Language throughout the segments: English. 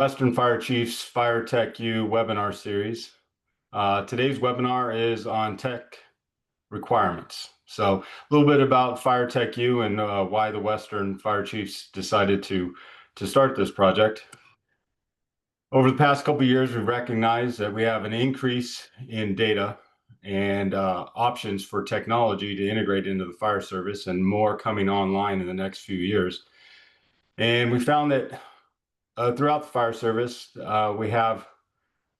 Western Fire Chiefs Fire Tech U webinar series. Today's webinar is on tech requirements. So a little bit about Fire Tech U and why the Western Fire Chiefs decided to start this project. Over the past couple of years, we've recognized that we have an increase in data and options for technology to integrate into the fire service, and more coming online in the next few years. And we found that throughout the fire service, we have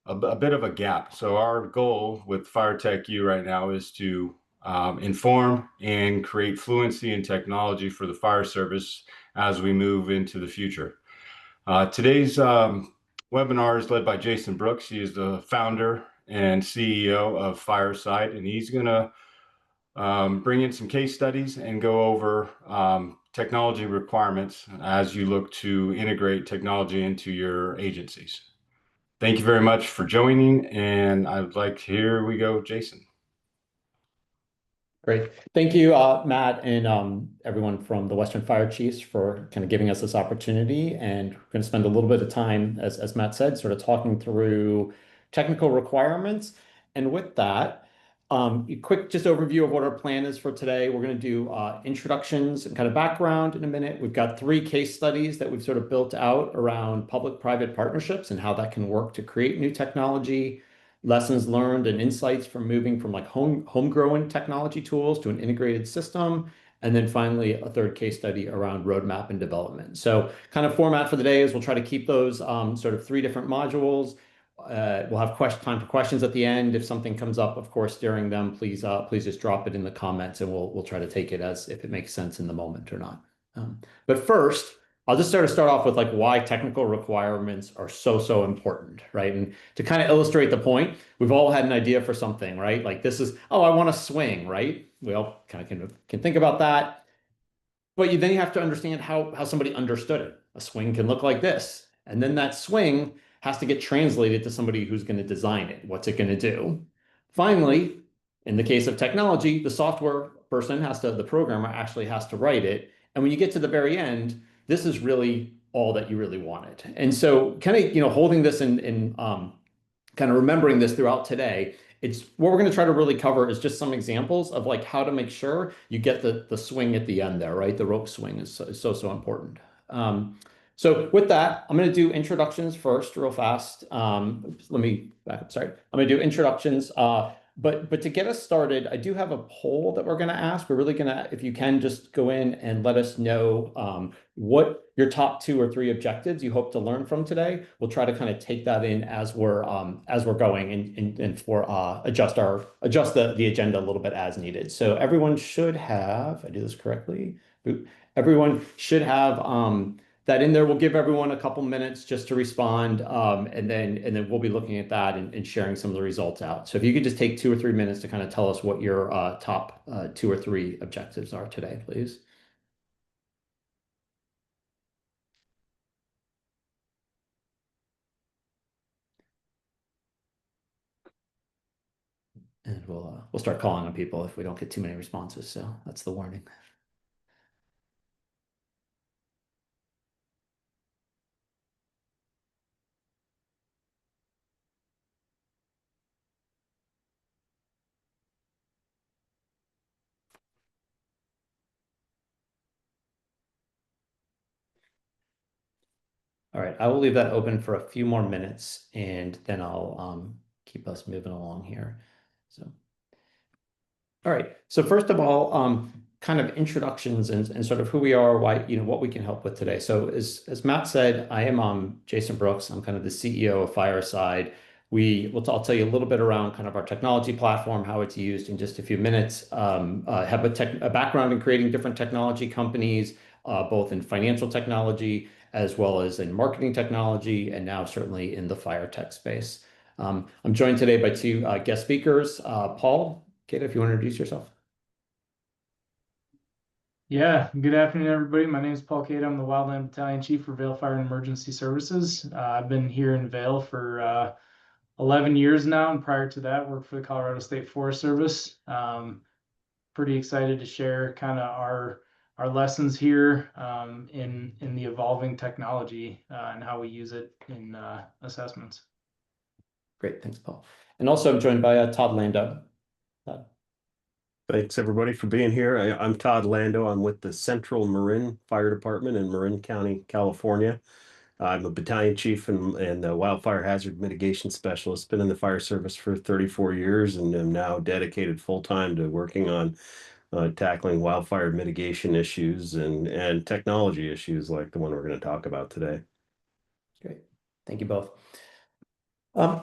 a bit of a gap. So our goal with Fire Tech U right now is to inform and create fluency in technology for the fire service as we move into the future. Today's webinar is led by Jason Brooks. He is the founder and CEO of Fireside, and he's going to bring in some case studies and go over technology requirements as you look to integrate technology into your agencies. Thank you very much for joining, and I'd like, here we go, Jason. Great. Thank you, Matt, and everyone from the Western Fire Chiefs for kind of giving us this opportunity. And we're going to spend a little bit of time, as Matt said, sort of talking through technical requirements. And with that, a quick just overview of what our plan is for today. We're going to do introductions and kind of background in a minute. We've got 3 case studies that we've sort of built out around public-private partnerships and how that can work to create new technology, lessons learned and insights from moving from like homegrown technology tools to an integrated system. And then finally, a 3rd case study around roadmap and development. So kind of format for the day is we'll try to keep those sort of 3 different modules. We'll have time for questions at the end. If something comes up, of course, during them, please just drop it in the comments, and we'll try to take it as if it makes sense in the moment or not. But first, I'll just start off with like why technical requirements are so important, right? And to kind of illustrate the point, we've all had an idea for something, right? Like this is, oh, I want a swing, right? We all kind of can think about that. But then you have to understand how somebody understood it. A swing can look like this. And then that swing has to get translated to somebody who's going to design it. What's it going to do? Finally, in the case of technology, the software person the programmer actually has to write it. And when you get to the very end, this is really all that you really wanted. And so kind of, holding this in kind of remembering this throughout today, it's what we're going to try to really cover is just some examples of like how to make sure you get the swing at the end there, right? The rope swing is so important. So with that, I'm going to do introductions first real fast. Let me back up. Sorry. I'm going to do introductions. But to get us started, I do have a poll that we're going to ask. We're really going to, if you can, just go in and let us know what your top 2 or 3 objectives you hope to learn from today. We'll try to kind of take that in as we're going and adjust the agenda a little bit as needed. So everyone should have, if I do this correctly, everyone should have that in there. We'll give everyone a couple minutes just to respond, and then we'll be looking at that and sharing some of the results out. So if you could just take 2 or 3 minutes to kind of tell us what your top 2 or 3 objectives are today, please. And we'll start calling on people if we don't get too many responses. So that's the warning. All right, I will leave that open for a few more minutes, and then I'll keep us moving along here. So, all right. So first of all, kind of introductions and sort of who we are, why, what we can help with today. So as Matt said, I am Jason Brooks. I'm kind of the CEO of Fireside. I'll tell you a little bit around kind of our technology platform, how it's used in just a few minutes. Have a background in creating different technology companies, both in financial technology as well as in marketing technology, and now certainly in the fire tech space. I'm joined today by 2 guest speakers. Paul, Kate, if you want to introduce yourself. Yeah, good afternoon, everybody. My name is Paul Cade. I'm the Wildland Battalion Chief for Vail Fire and Emergency Services. I've been here in Vail for 11 years now, and prior to that, worked for the Colorado State Forest Service. Pretty excited to share kind of our our lessons here in the evolving technology and how we use it in assessments. Great, thanks, Paul. And also I'm joined by Todd Lando. Todd. Thanks everybody for being here. I'm Todd Lando. I'm with the Central Marin Fire Department in Marin County, California. I'm a battalion chief and a wildfire hazard mitigation specialist. Been in the fire service for 34 years and am now dedicated full-time to working on tackling wildfire mitigation issues and technology issues like the one we're going to talk about today. Great. Thank you both.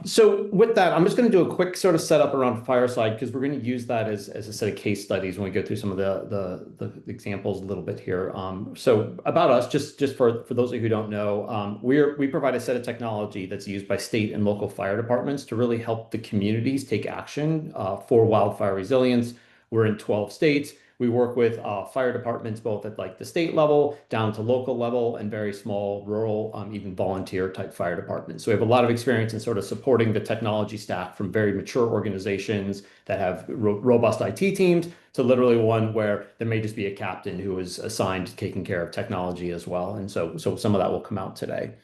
So with that, I'm just going to do a quick sort of setup around Fireside because we're going to use that as a set of case studies when we go through some of the examples a little bit here. So about us, just for those of you who don't know, we provide a set of technology that's used by state and local fire departments to really help the communities take action for wildfire resilience. We're in 12 states. We work with fire departments both at like the state level down to local level and very small rural, even volunteer type fire departments. So we have a lot of experience in sort of supporting the technology stack from very mature organizations that have robust IT teams to literally one where there may just be a captain who is assigned to taking care of technology as well. And so some of that will come out today.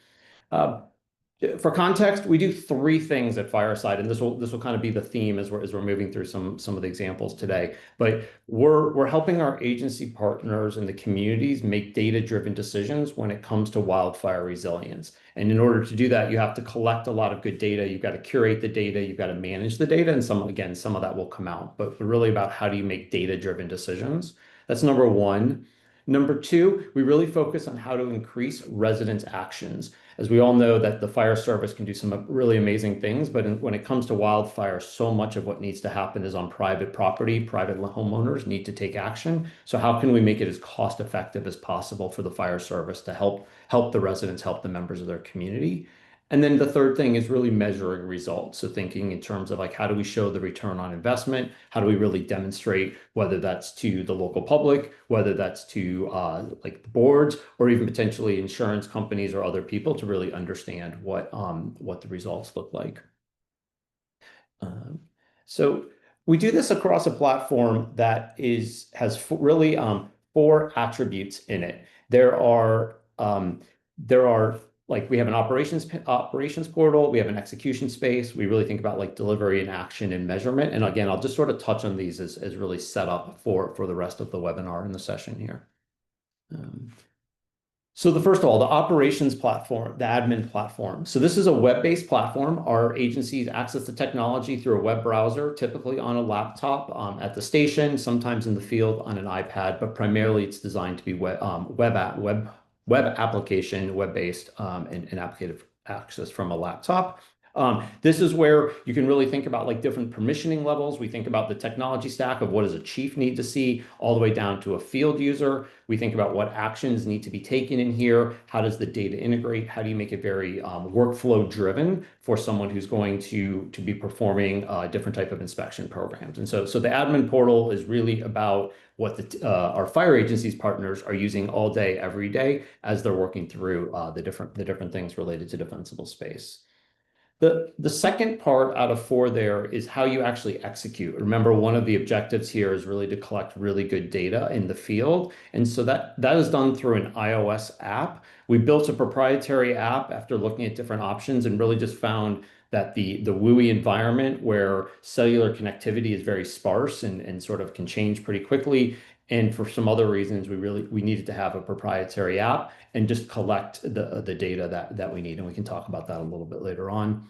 For context, we do three things at Fireside, and this will kind of be the theme as we're moving through some of the examples today. But we're helping our agency partners and the communities make data-driven decisions when it comes to wildfire resilience. And in order to do that, you have to collect a lot of good data. You've got to curate the data. You've got to manage the data, and some of that will come out. But really about how do you make data-driven decisions? That's number one. Number two, we really focus on how to increase residents' actions. As we all know that the fire service can do some really amazing things, but when it comes to wildfire, so much of what needs to happen is on private property. Private homeowners need to take action. So how can we make it as cost effective as possible for the fire service to help the residents, help the members of their community? And then the third thing is really measuring results. So thinking in terms of like, how do we show the return on investment? How do we really demonstrate whether that's to the local public, whether that's to like the boards, or even potentially insurance companies or other people to really understand what the results look like. So we do this across a platform that has really four attributes in it. There are like we have an operations portal, we have an execution space. We really think about like delivery and action and measurement. And again, I'll just sort of touch on these as really set up for the rest of the webinar in the session here. So first of all, the operations platform, the admin platform. So this is a web-based platform. Our agencies access the technology through a web browser, typically on a laptop at the station, sometimes in the field on an iPad, but primarily it's designed to be web application, web-based, and applicative access from a laptop. This is where you can really think about like different permissioning levels. We think about the technology stack of what does a chief need to see all the way down to a field user. We think about what actions need to be taken in here. How does the data integrate? How do you make it very workflow driven for someone who's going to be performing different type of inspection programs? And so the admin portal is really about what our fire agencies partners are using all day, every day as they're working through the different things related to defensible space. The second part out of four there is how you actually execute. Remember, one of the objectives here is really to collect really good data in the field. And so that is done through an iOS app. We built a proprietary app after looking at different options and really just found that the WUI environment where cellular connectivity is very sparse and sort of can change pretty quickly. And for some other reasons, we needed to have a proprietary app and just collect the data that we need. And we can talk about that a little bit later on.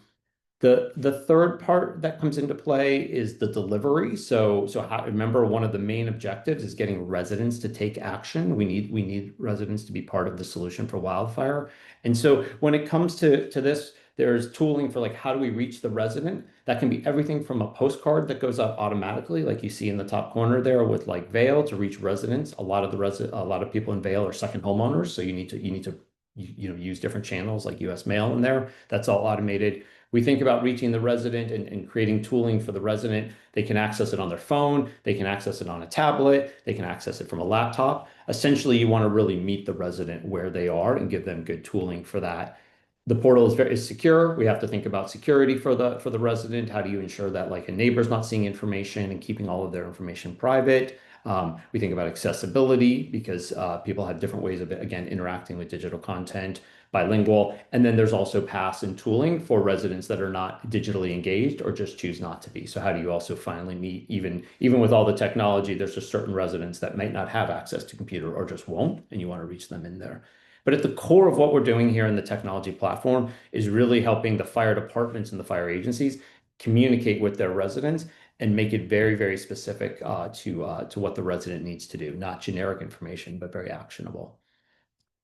The third part that comes into play is the delivery. So remember, one of the main objectives is getting residents to take action. We need residents to be part of the solution for wildfire. And so when it comes to this, there's tooling for like how do we reach the resident? That can be everything from a postcard that goes out automatically, like you see in the top corner there with like Vail to reach residents. A lot of people in Vail are second homeowners, so you need to use different channels like US Mail in there. That's all automated. We think about reaching the resident and creating tooling for the resident. They can access it on their phone. They can access it on a tablet. They can access it from a laptop. Essentially, you want to really meet the resident where they are and give them good tooling for that. The portal is secure. We have to think about security for the resident. How do you ensure that like a neighbor's not seeing information and keeping all of their information private? We think about accessibility because people have different ways of, again, interacting with digital content, bilingual. And then there's also paths and tooling for residents that are not digitally engaged or just choose not to be. So how do you also finally meet, even with all the technology, there's just certain residents that might not have access to computer or just won't, and you want to reach them in there. But at the core of what we're doing here in the technology platform is really helping the fire departments and the fire agencies communicate with their residents and make it very, very specific to what the resident needs to do, not generic information, but very actionable.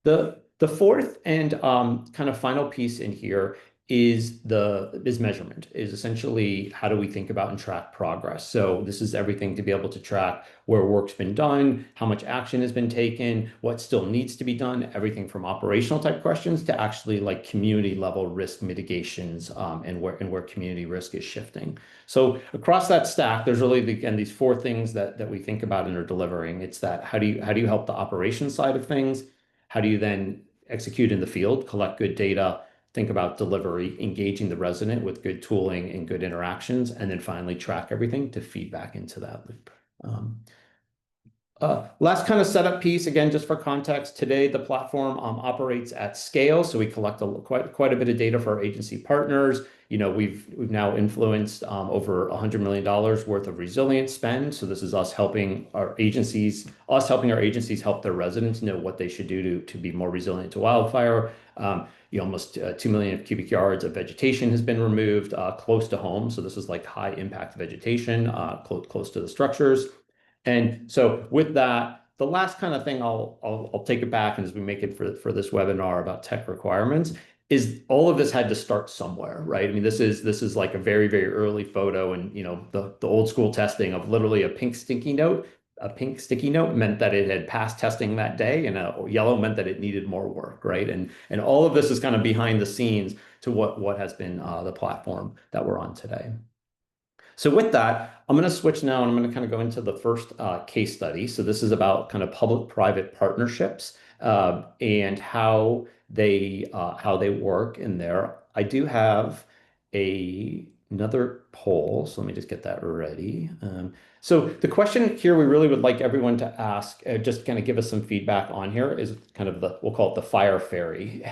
The fourth and kind of final piece in here is measurement, is essentially how do we think about and track progress. So this is everything to be able to track where work's been done, how much action has been taken, what still needs to be done, everything from operational type questions to actually like community level risk mitigations and where community risk is shifting. So across that stack, there's really again these four things that we think about and are delivering. It's that how do you help the operations side of things? How do you then execute in the field, collect good data, think about delivery, engaging the resident with good tooling and good interactions, and then finally track everything to feed back into that loop. Last kind of setup piece, again, just for context, today the platform operates at scale. So we collect quite a bit of data for our agency partners. You know, we've now influenced over $100 million worth of resilience spend. So this is us helping our agencies help their residents know what they should do to be more resilient to wildfire. Almost 2 million cubic yards of vegetation has been removed close to home. So this is like high impact vegetation close to the structures. And so with that, the last kind of thing I'll take it back and as we make it for this webinar about tech requirements is all of this had to start somewhere, right? I mean, this is like a very, very early photo and the old school testing of literally a pink sticky note. A pink sticky note meant that it had passed testing that day, and a yellow meant that it needed more work, right? And all of this is kind of behind the scenes to what has been the platform that we're on today. So with that, I'm going to switch now and I'm going to kind of go into the first case study. So this is about kind of public-private partnerships and how they work in there. I do have another poll, so let me just get that ready. So the question here we really would like everyone to ask, just kind of give us some feedback on here, is kind of we'll call it the fire fairy.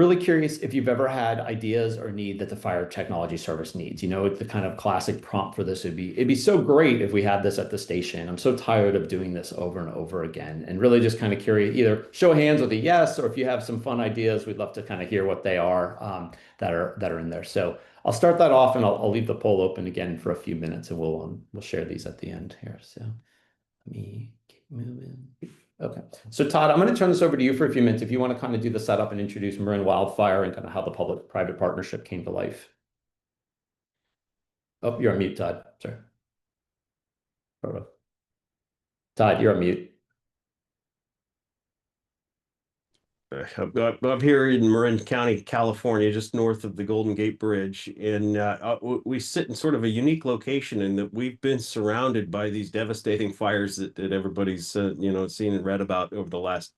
Really curious if you've ever had ideas or need that the fire technology service needs. The kind of classic prompt for this it'd be so great if we had this at the station. I'm so tired of doing this over and over again. And really just kind of curious, either show of hands with a yes, or if you have some fun ideas, we'd love to kind of hear what they are that are in there. So I'll start that off and I'll leave the poll open again for a few minutes and we'll share these at the end here. So let me keep moving. Okay. So Todd, I'm going to turn this over to you for a few minutes if you want to kind of do the setup and introduce Marin Wildfire and kind of how the public-private partnership came to life. Oh, you're on mute, Todd. Sorry. Todd, you're on mute. I'm here in Marin County, California, just north of the Golden Gate Bridge. And we sit in sort of a unique location in that we've been surrounded by these devastating fires that everybody's seen and read about over the last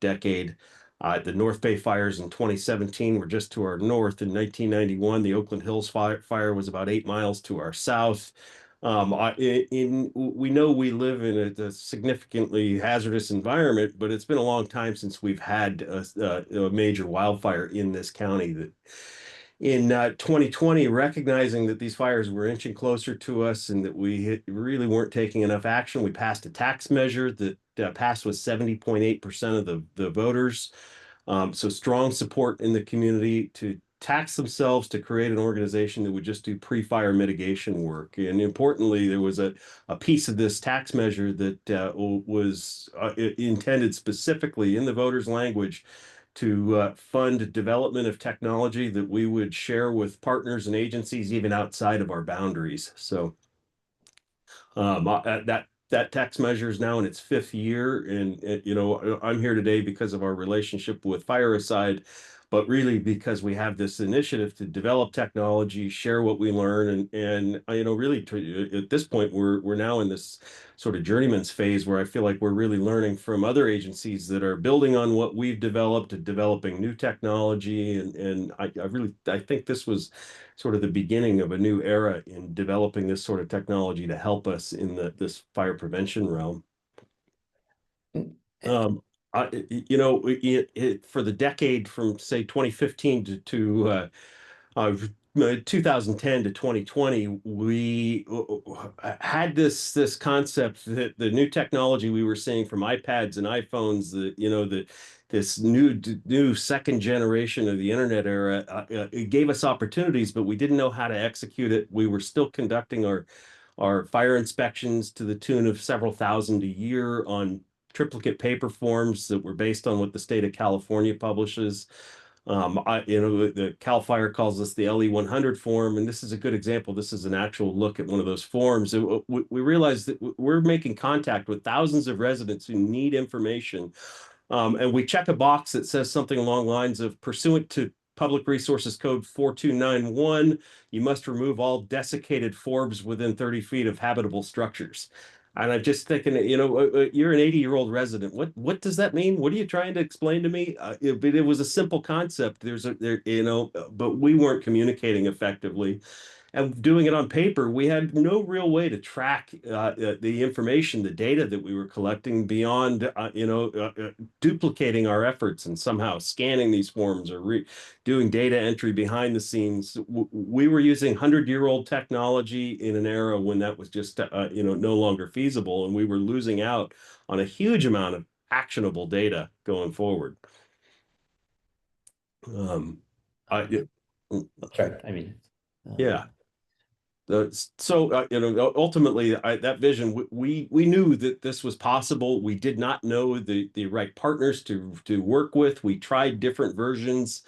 decade. The North Bay fires in 2017 were just to our north. In 1991, the Oakland Hills fire was about 8 miles to our south. We know we live in a significantly hazardous environment, but it's been a long time since we've had a major wildfire in this county. That in 2020, recognizing that these fires were inching closer to us and that we really weren't taking enough action, we passed a tax measure that passed with 70.8% of the voters. So strong support in the community to tax themselves to create an organization that would just do pre-fire mitigation work. And importantly, there was a piece of this tax measure that was intended specifically in the voters' language to fund development of technology that we would share with partners and agencies even outside of our boundaries. So that tax measure is now in its 5th year, and I'm here today because of our relationship with FireAside. but really because we have this initiative to develop technology, share what we learn, and really at this point we're now in this sort of journeyman's phase where I feel like we're really learning from other agencies that are building on what we've developed and developing new technology, and I think this was sort of the beginning of a new era in developing this sort of technology to help us in this fire prevention realm. Um, for the decade from say 2015 to 2010 to 2020, we had this concept that the new technology we were seeing from iPads and iPhones, this new second generation of the internet era, it gave us opportunities, but we didn't know how to execute it. We were still conducting our fire inspections to the tune of several thousand a year on triplicate paper forms that were based on what the state of California publishes. The CAL FIRE calls this the LE 100 form, and this is a good example. This is an actual look at one of those forms. We realized that we're making contact with thousands of residents who need information. And we check a box that says something along the lines of, pursuant to Public Resources Code 4291, you must remove all desiccated forbs within 30 feet of habitable structures. And I'm just thinking, you're an 80-year-old resident. What does that mean? What are you trying to explain to me? It was a simple concept. But we weren't communicating effectively. And doing it on paper, we had no real way to track the information, the data that we were collecting beyond, duplicating our efforts and somehow scanning these forms or doing data entry behind the scenes. We were using 100-year-old technology in an era when that was just, no longer feasible, and we were losing out on a huge amount of actionable data going forward. That's right. I mean, yeah. Ultimately, that vision, we knew that this was possible. We did not know the right partners to work with. We tried different versions,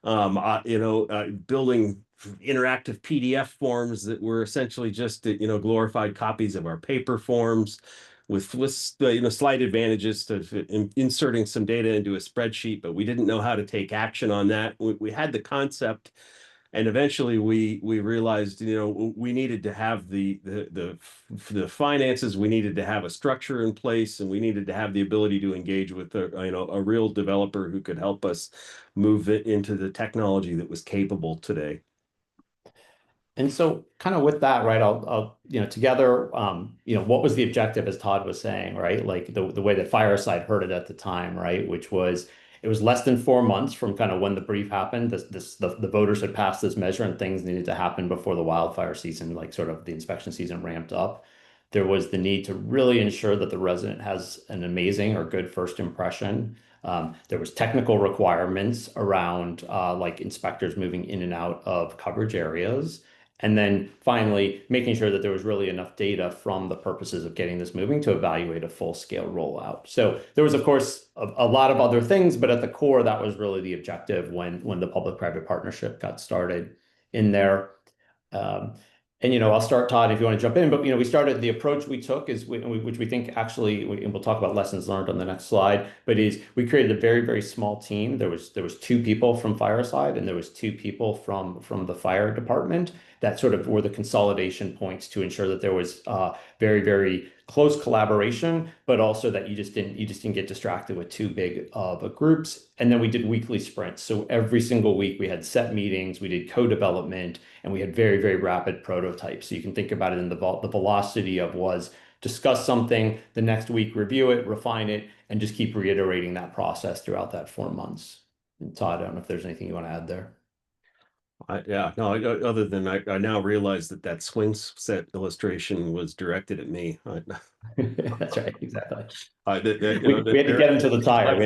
building interactive PDF forms that were essentially just glorified copies of our paper forms with slight advantages to inserting some data into a spreadsheet, but we didn't know how to take action on that. We had the concept. And eventually we realized, we needed to have the finances, we needed to have a structure in place, and we needed to have the ability to engage with a real developer who could help us move it into the technology that was capable today. And so kind of with that, right, I'll together, what was the objective, as Todd was saying, right? Like the way that Fireside heard it at the time, right? Which was, it was less than 4 months from kind of when the brief happened. The voters had passed this measure and things needed to happen before the wildfire season, like sort of the inspection season ramped up. There was the need to really ensure that the resident has an amazing or good first impression. There was technical requirements around like inspectors moving in and out of coverage areas. And then finally, making sure that there was really enough data from the purposes of getting this moving to evaluate a full-scale rollout. So there was, of course, a lot of other things, but at the core, that was really the objective when the public-private partnership got started in there. And I'll start, Todd, if you want to jump in. But we started, the approach we took is, which we think actually, and we'll talk about lessons learned on the next slide. But we created a very, very small team. There was 2 people from Fireside, and there was 2 people from the fire department that sort of were the consolidation points to ensure that there was very, very close collaboration, but also that you just didn't get distracted with too big of groups. And then we did weekly sprints. So every single week we had set meetings, we did co-development, and we had very, very rapid prototypes. So you can think about it in the velocity of was discuss something, the next week review it, refine it, and just keep reiterating that process throughout that 4 months. And Todd, I don't know if there's anything you want to add there. Other than I now realize that swing set illustration was directed at me. That's right, exactly. We had to get into the tire.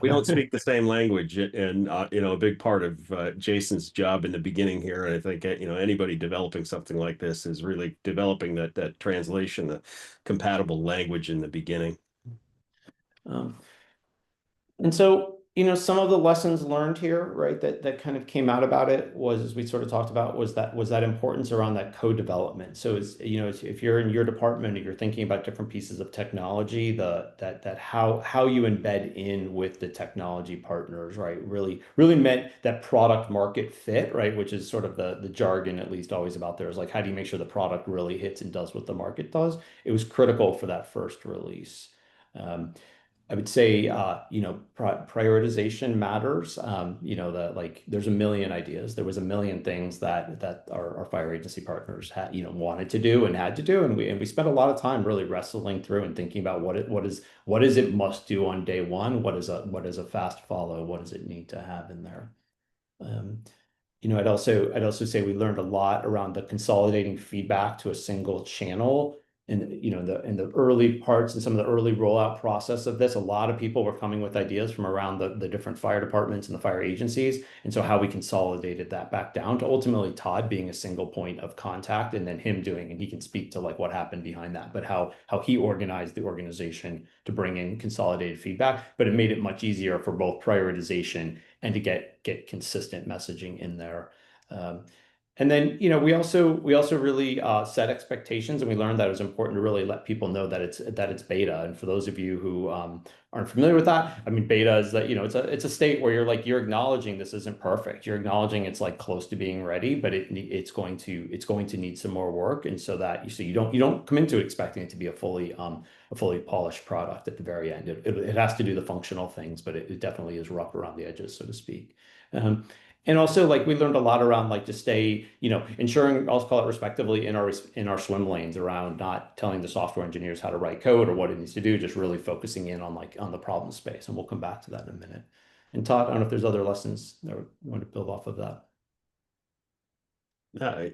We don't speak the same language, and a big part of Jason's job in the beginning here, and I think anybody developing something like this is really developing that translation, the compatible language in the beginning. And so Some of the lessons learned here, right, that kind of came out about it was, as we sort of talked about, was that importance around that code development. So if you're in your department and you're thinking about different pieces of technology, that how you embed in with the technology partners, right, really meant that product market fit, right, which is sort of the jargon, at least always about there, is like, how do you make sure the product really hits and does what the market does? It was critical for that first release. I would say, prioritization matters. There's a million ideas. There was a million things that our fire agency partners had, wanted to do and had to do, and we spent a lot of time really wrestling through and thinking about what is it must do on day one, what is a fast follow, what does it need to have in there. Um, I'd also say we learned a lot around the consolidating feedback to a single channel. In the early parts and some of the early rollout process of this, a lot of people were coming with ideas from around the different fire departments and the fire agencies. And so how we consolidated that back down to ultimately Todd being a single point of contact, and then him doing, and he can speak to like what happened behind that, but how he organized the organization to bring in consolidated feedback. But it made it much easier for both prioritization and to get consistent messaging in there. And then, we also really set expectations, and we learned that it was important to really let people know that it's beta. And for those of you who aren't familiar with that, I mean, beta is that, it's a state where you're acknowledging this isn't perfect. You're acknowledging it's like close to being ready, but it's going to need some more work. And so you don't come into it expecting it to be a fully polished product at the very end. It has to do the functional things, but it definitely is rough around the edges, so to speak. And also, like, we learned a lot around, like, to stay, ensuring, I'll call it respectively, in our swim lanes, around not telling the software engineers how to write code or what it needs to do, just really focusing in on the problem space. And we'll come back to that in a minute. And Todd, I don't know if there's other lessons that you want to build off of that. I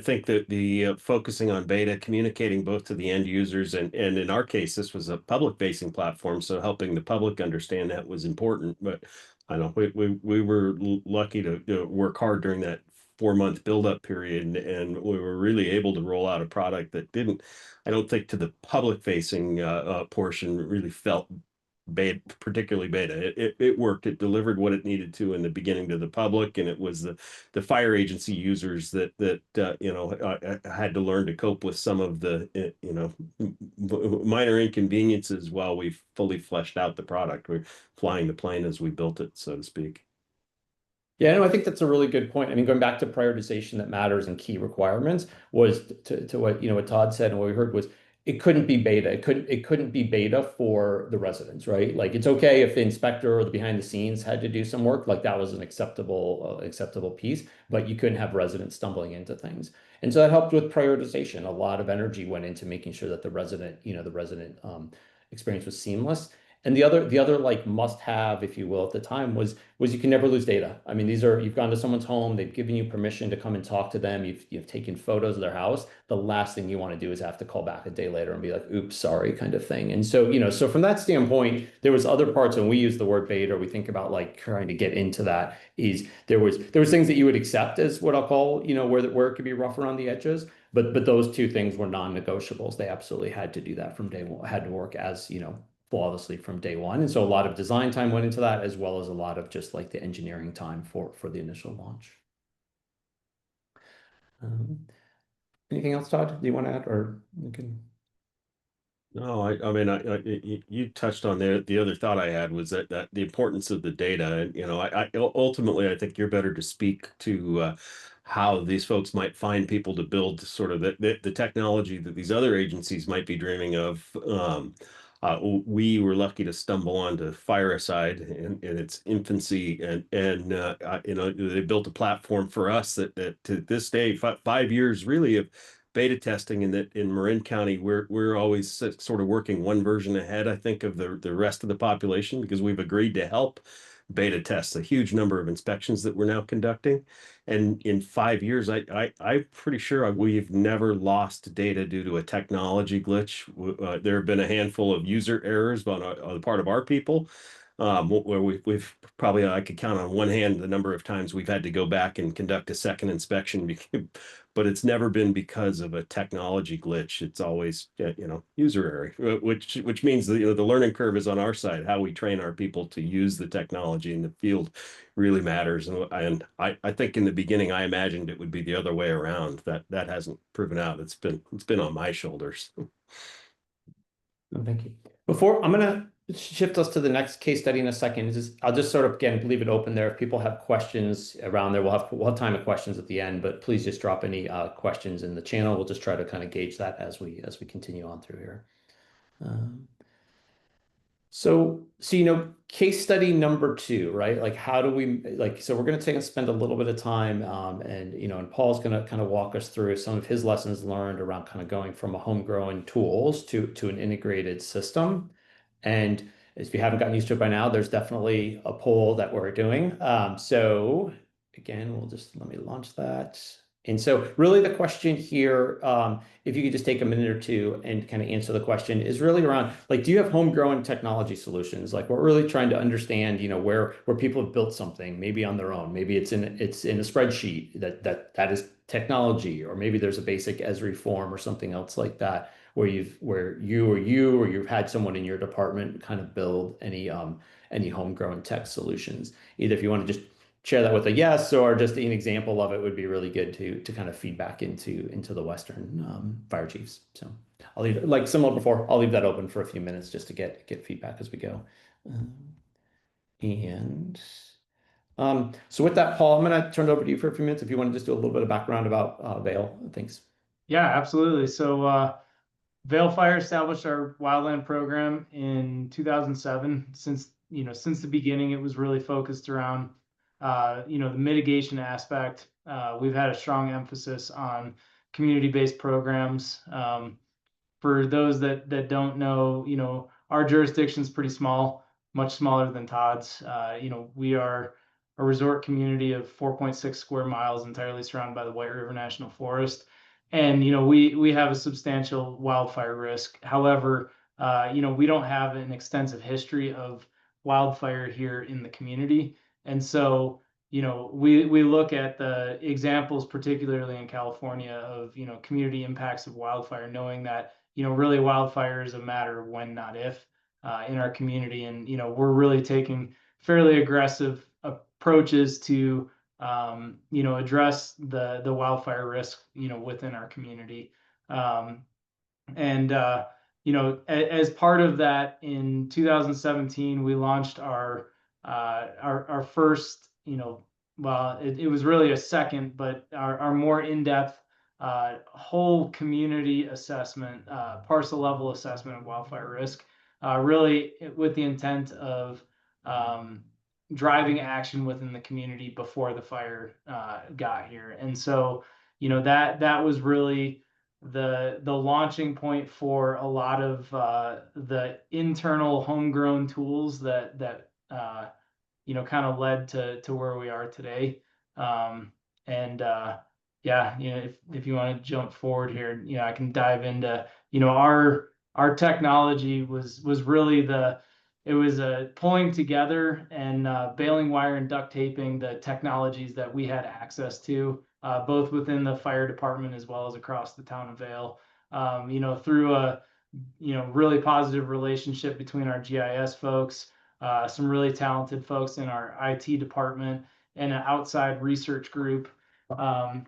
think that the focusing on beta, communicating both to the end users and in our case, this was a public-facing platform, so helping the public understand that was important. But I know we were lucky to work hard during that 4-month build-up period, and we were really able to roll out a product that didn't, I don't think, to the public-facing portion really felt beta, particularly beta. It worked. It delivered what it needed to in the beginning to the public, and it was the fire agency users that had to learn to cope with some of the minor inconveniences while we fully fleshed out the product. We're flying the plane as we built it, so to speak. Yeah, no, I think that's a really good point. I mean, going back to prioritization that matters and key requirements was to what Todd said, and what we heard was it couldn't be beta. It couldn't be beta for the residents, right? Like, it's okay if the inspector or the behind the scenes had to do some work, like that was an acceptable piece, but you couldn't have residents stumbling into things. And so that helped with prioritization. A lot of energy went into making sure that the resident experience was seamless. And the other like must have, if you will, at the time was you can never lose data. I mean, you've gone to someone's home, they've given you permission to come and talk to them, you've taken photos of their house. The last thing you want to do is have to call back a day later and be like, oops, sorry, kind of thing. And so, so from that standpoint, there was other parts when we use the word beta, we think about like trying to get into that, is there was things that you would accept as what I'll call, where it could be rough around the edges. But those two things were non-negotiables. They absolutely had to do that from day one, had to work as, flawlessly from day one. And so a lot of design time went into that, as well as a lot of just like the engineering time for the initial launch. Anything else, Todd? Do you want to add, or we can? No, I mean, you touched on the other thought I had was that the importance of the data, and I ultimately I think you're better to speak to how these folks might find people to build sort of the technology that these other agencies might be dreaming of. We were lucky to stumble onto Fireside in its infancy, and they built a platform for us that to this day, 5 years really of beta testing, and that in Marin County we're always sort of working one version ahead, I think, of the rest of the population, because we've agreed to help beta test a huge number of inspections that we're now conducting. And in 5 years, I'm pretty sure we've never lost data due to a technology glitch. There have been a handful of user errors on the part of our people. where we've probably, I could count on one hand the number of times we've had to go back and conduct a second inspection, but it's never been because of a technology glitch. It's always, user error, which means that, the learning curve is on our side. How we train our people to use the technology in the field really matters. And I think in the beginning I imagined it would be the other way around. That hasn't proven out. It's been on my shoulders. Thank you. Before I'm going to shift us to the next case study in a second. I'll just sort of again leave it open there. If people have questions around there, we'll have time of questions at the end. But please just drop any questions in the channel. We'll just try to kind of gauge that as we continue on through here. So case study number 2, right? Like, how do we so we're going to take and spend a little bit of time, and Paul's going to kind of walk us through some of his lessons learned around kind of going from a homegrown tools to an integrated system. And if you haven't gotten used to it by now, there's definitely a poll that we're doing. So again, let me launch that. And so really the question here, if you could just take a minute or two and kind of answer the question, is really around, like, do you have homegrown technology solutions? Like, we're really trying to understand, where people have built something maybe on their own. Maybe it's in a spreadsheet that is technology, or maybe there's a basic Esri form or something else like that, where you've had someone in your department kind of build any homegrown tech solutions. Either if you want to just share that with a yes, or just an example of it would be really good to kind of feedback into the Western fire chiefs. So I'll leave it, like similar before, I'll leave that open for a few minutes just to get feedback as we go. So with that, Paul, I'm going to turn it over to you for a few minutes if you want to just do a little bit of background about Vail. Thanks. Yeah, absolutely. So Vail Fire established our wildland program in 2007. Since the beginning, it was really focused around the mitigation aspect. We've had a strong emphasis on community-based programs. For those that don't know, our jurisdiction's pretty small, much smaller than Todd's. We are a resort community of 4.6 square miles, entirely surrounded by the White River National Forest. And, we have a substantial wildfire risk. However, we don't have an extensive history of wildfire here in the community. And so, we look at the examples, particularly in California, of, community impacts of wildfire, knowing that, really wildfire is a matter of when, not if, in our community. And, we're really taking fairly aggressive approaches to address the wildfire risk, within our community. As part of that, in 2017, we launched our first, well, it was really a second, but our more in-depth whole community assessment, parcel level assessment of wildfire risk, really with the intent of driving action within the community before the fire got here. And so, that was really the launching point for a lot of the internal homegrown tools that kind of led to where we are today. If you want to jump forward here, I can dive into, our technology was really it was pulling together and baling wire and duct taping the technologies that we had access to, both within the fire department as well as across the town of Vail, through a really positive relationship between our GIS folks, some really talented folks in our IT department, and an outside research group.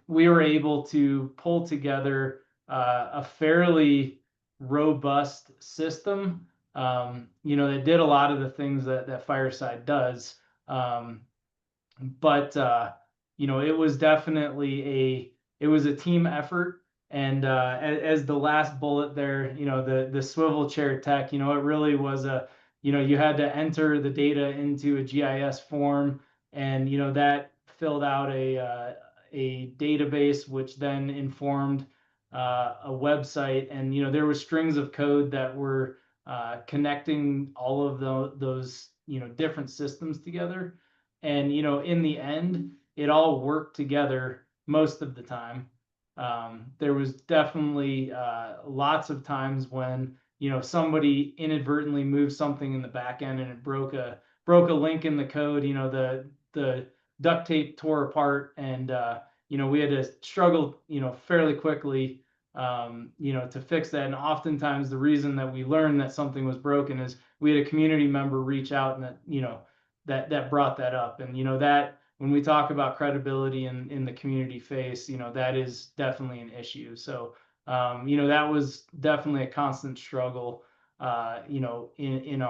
We were able to pull together a fairly robust system, that did a lot of the things that Fireside does. But it was definitely a team effort. And as the last bullet there, the swivel chair tech, it really was you had to enter the data into a GIS form, and that filled out a database, which then informed a website. And there were strings of code that were connecting all of those different systems together. And in the end, it all worked together most of the time. There was definitely lots of times when somebody inadvertently moved something in the back end and it broke a broke a link in the code, the duct tape tore apart, and we had to struggle, fairly quickly, to fix that. And oftentimes the reason that we learned that something was broken is we had a community member reach out and that brought that up. And that when we talk about credibility in the community face, that is definitely an issue. So that was definitely a constant struggle, in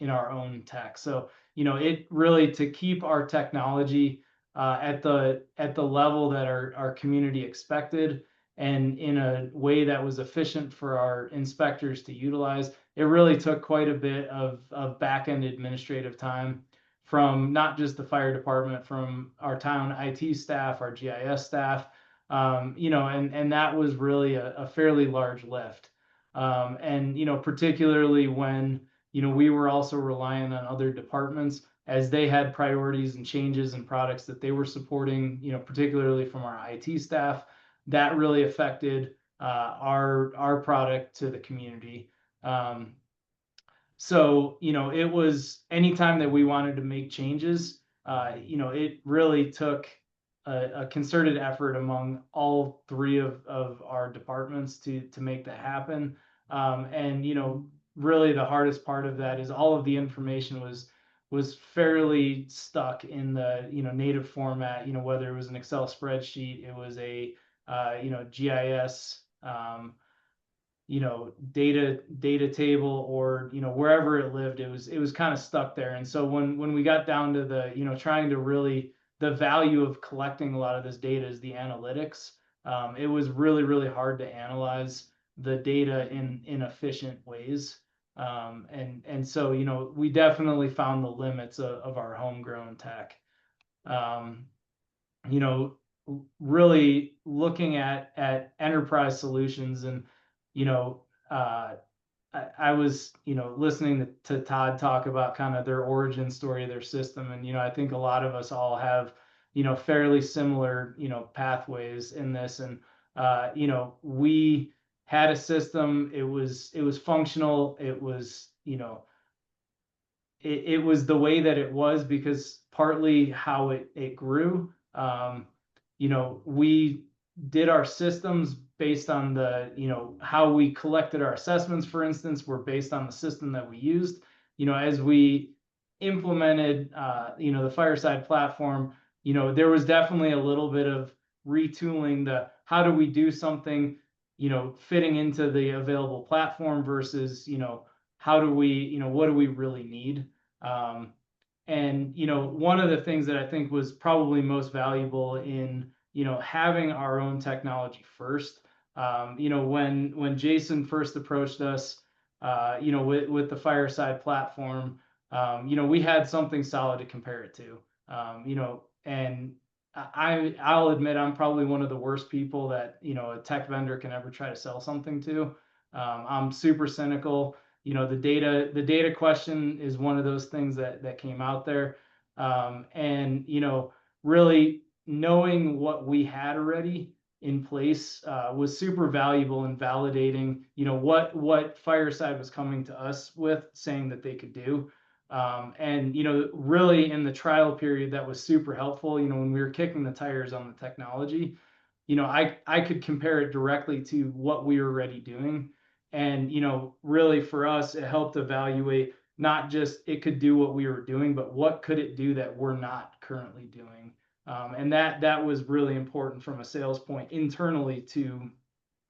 our own tech. So it really, to keep our technology at the level that our community expected, and in a way that was efficient for our inspectors to utilize, it really took quite a bit of back-end administrative time from not just the fire department, from our town IT staff, our GIS staff, and that was really a fairly large lift. And particularly when we were also relying on other departments as they had priorities and changes and products that they were supporting, particularly from our IT staff, that really affected our product to the community. So it was anytime that we wanted to make changes, it really took a concerted effort among all three of our departments to make that happen. And really the hardest part of that is all of the information was fairly stuck in the native format. Whether it was an Excel spreadsheet, it was a GIS data table, or wherever it lived, it was kind of stuck there. And so when we got down to the trying to really, the value of collecting a lot of this data is the analytics. It was really hard to analyze the data in efficient ways. And so we definitely found the limits of our homegrown tech. Really looking at enterprise solutions, and I was listening to Todd talk about kind of their origin story, their system, and I think a lot of us all have fairly similar pathways in this. And we had a system. It was functional. It was it was the way that it was because partly how it grew. We did our systems based on the how we collected our assessments, for instance, were based on the system that we used. As we implemented the Fireside platform, there was definitely a little bit of retooling the how do we do something fitting into the available platform versus how do we what do we really need. And one of the things that I think was probably most valuable in having our own technology first, when Jason first approached us with the Fireside platform, we had something solid to compare it to. And I'll admit I'm probably one of the worst people that a tech vendor can ever try to sell something to. I'm super cynical. The data question is one of those things that came out there. And really knowing what we had already in place was super valuable in validating what Fireside was coming to us with, saying that they could do. And really in the trial period, that was super helpful. When we were kicking the tires on the technology, I could compare it directly to what we were already doing. And really for us, it helped evaluate not just it could do what we were doing, but what could it do that we're not currently doing. And that was really important from a sales point internally to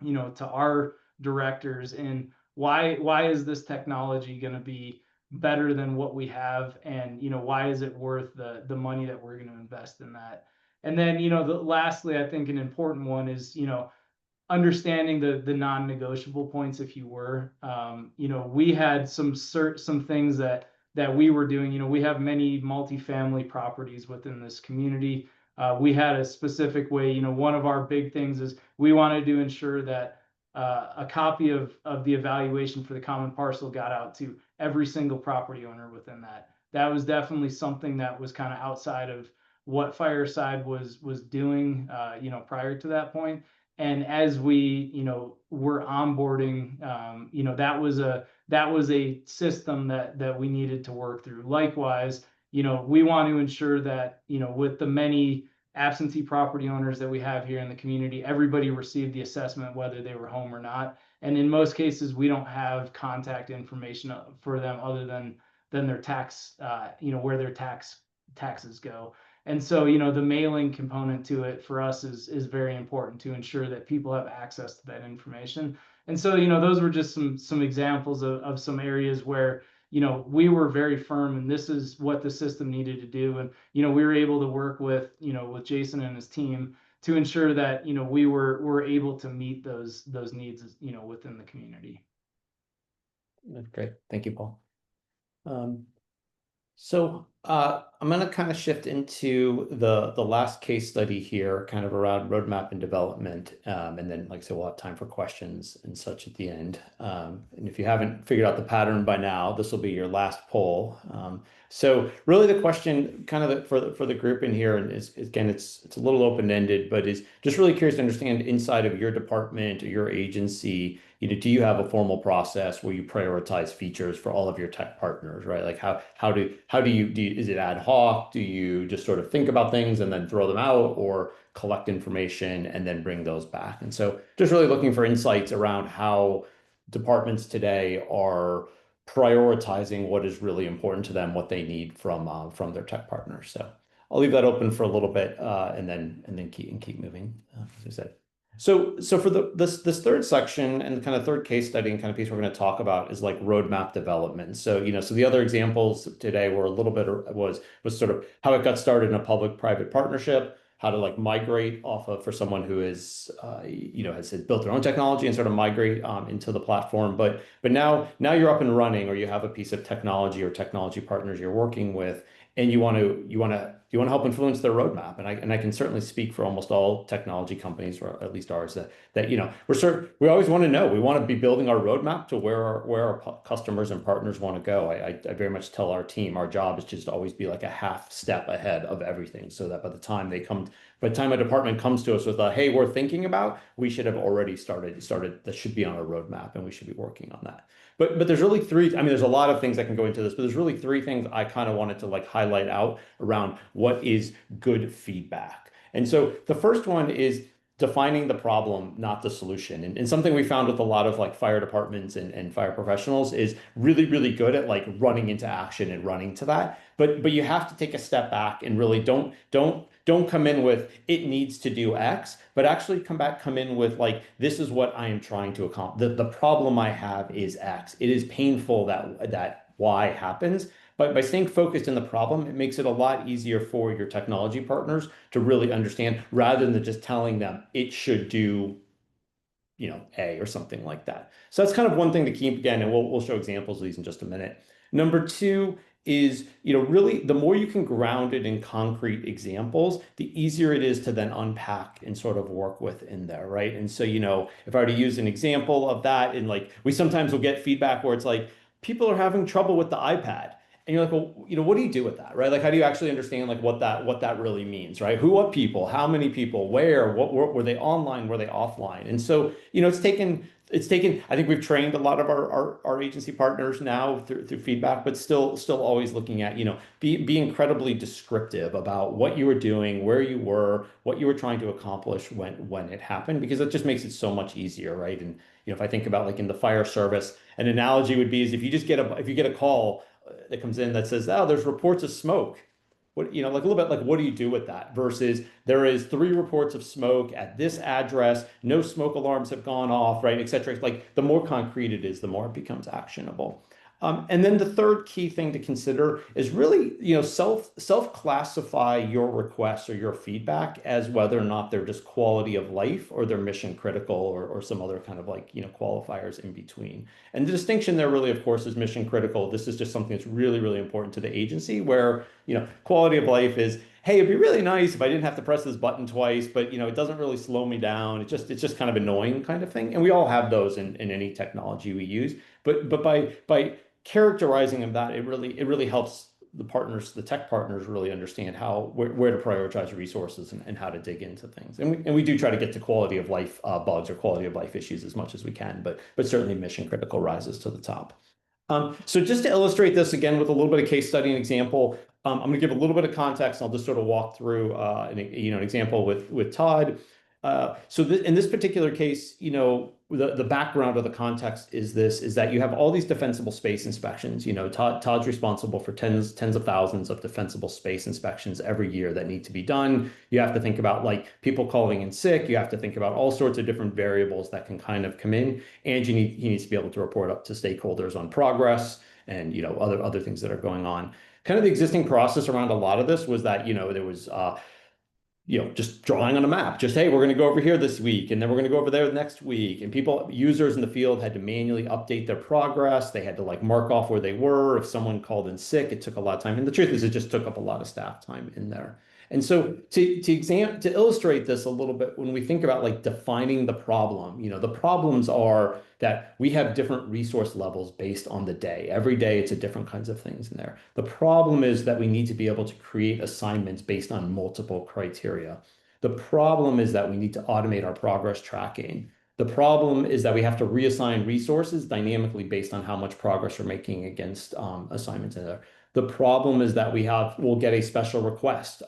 to our directors, and why is this technology going to be better than what we have, and why is it worth the money that we're going to invest in that. And then lastly, I think an important one is understanding the non-negotiable points. If you were we had some things that we were doing. We have many multifamily properties within this community. We had a specific way. One of our big things is we wanted to ensure that a copy of the evaluation for the common parcel got out to every single property owner within that. That was definitely something that was kind of outside of what Fireside was doing prior to that point. And as we, were onboarding, that was a system that we needed to work through. Likewise, we want to ensure that, with the many absentee property owners that we have here in the community, everybody received the assessment whether they were home or not. And in most cases, we don't have contact information for them other than their tax, where their taxes go. And so, the mailing component to it for us is very important to ensure that people have access to that information. And so, those were just some examples of some areas where, we were very firm, and this is what the system needed to do. And, we were able to work with, with Jason and his team to ensure that, we were able to meet those needs, within the community. That's great. Thank you, Paul. I'm going to kind of shift into the last case study here, kind of around roadmap and development. And then, like I said, we'll have time for questions and such at the end. And if you haven't figured out the pattern by now, this will be your last poll. So really the question kind of for the group in here, and is again, it's a little open-ended, but is just really curious to understand inside of your department or your agency, do you have a formal process where you prioritize features for all of your tech partners, right? Like how do you is it ad hoc? Do you just sort of think about things and then throw them out, or collect information and then bring those back? And so just really looking for insights around how departments today are prioritizing what is really important to them, what they need from their tech partners. So I'll leave that open for a little bit, and then keep moving, as I said. So for this third section and the kind of third case study and kind of piece we're going to talk about is like roadmap development. So so the other examples today were a little bit was sort of how it got started in a public-private partnership, how to like migrate off of for someone who is has built their own technology and sort of migrate into the platform. But now you're up and running, or you have a piece of technology or technology partners you're working with, and you want to help influence their roadmap. And I can certainly speak for almost all technology companies, or at least ours, that we always want to know. We want to be building our roadmap to where our customers and partners want to go. I very much tell our team our job is just to always be like a half step ahead of everything, so that by the time a department comes to us with a, hey, we're thinking about, we should have already started that should be on our roadmap, and we should be working on that. But there's really three, I mean, there's a lot of things that can go into this, but there's really three things I kind of wanted to like highlight out around what is good feedback. And so the first one is defining the problem, not the solution. And something we found with a lot of like fire departments and fire professionals is really, really good at like running into action and running to that. But you have to take a step back and really don't come in with it needs to do X, but actually come in with like, this is what I am trying to accomplish. The problem I have is X. It is painful that Y happens. But by staying focused in the problem, it makes it a lot easier for your technology partners to really understand, rather than just telling them it should do, A or something like that. So that's kind of one thing to keep, again, and we'll show examples of these in just a minute. Number two is, really the more you can ground it in concrete examples, the easier it is to then unpack and sort of work with in there, right? And so, if I were to use an example of that, and like we sometimes will get feedback where it's like, people are having trouble with the iPad. And you're like, well, what do you do with that, right? Like, how do you actually understand like what that really means, right? What people, how many people, where, what were they online, were they offline? And so, it's taken. I think we've trained a lot of our agency partners now through feedback, but still always looking at, be incredibly descriptive about what you were doing, where you were, what you were trying to accomplish when it happened, because it just makes it so much easier, right? And if I think about like in the fire service, an analogy would be is if you get a call that comes in that says, oh, there's reports of smoke. What, like a little bit like, what do you do with that? Versus there is 3 reports of smoke at this address, no smoke alarms have gone off, right, et cetera. Like the more concrete it is, the more it becomes actionable. And then the third key thing to consider is really, self-classify your requests or your feedback as whether or not they're just quality of life or they're mission critical, or some other kind of like, qualifiers in between. And the distinction there really, of course, is mission critical. This is just something that's really, really important to the agency, where, quality of life is, hey, it'd be really nice if I didn't have to press this button twice, but it doesn't really slow me down. It's just kind of annoying kind of thing. And we all have those in any technology we use. But by characterizing of that, it really helps the partners, the tech partners really understand where to prioritize resources and how to dig into things. And we do try to get to quality of life bugs or quality of life issues as much as we can, but certainly mission critical rises to the top. So just to illustrate this again with a little bit of case study and example, I'm going to give a little bit of context. And I'll just sort of walk through an example with Todd. So in this particular case, the background or the context is that you have all these defensible space inspections. Todd's responsible for tens of thousands of defensible space inspections every year that need to be done. You have to think about like people calling in sick. You have to think about all sorts of different variables that can kind of come in, and he needs to be able to report up to stakeholders on progress and other things that are going on. Kind of the existing process around a lot of this was that there was just drawing on a map, just, hey, we're going to go over here this week, and then we're going to go over there next week. And users in the field had to manually update their progress. They had to like mark off where they were. If someone called in sick, it took a lot of time. And the truth is, it just took up a lot of staff time in there. And so to illustrate this a little bit, when we think about like defining the problem, the problems are that we have different resource levels based on the day. Every day, it's a different kinds of things in there. The problem is that we need to be able to create assignments based on multiple criteria. The problem is that we need to automate our progress tracking. The problem is that we have to reassign resources dynamically based on how much progress we're making against assignments in there. The problem is that we'll get a special request.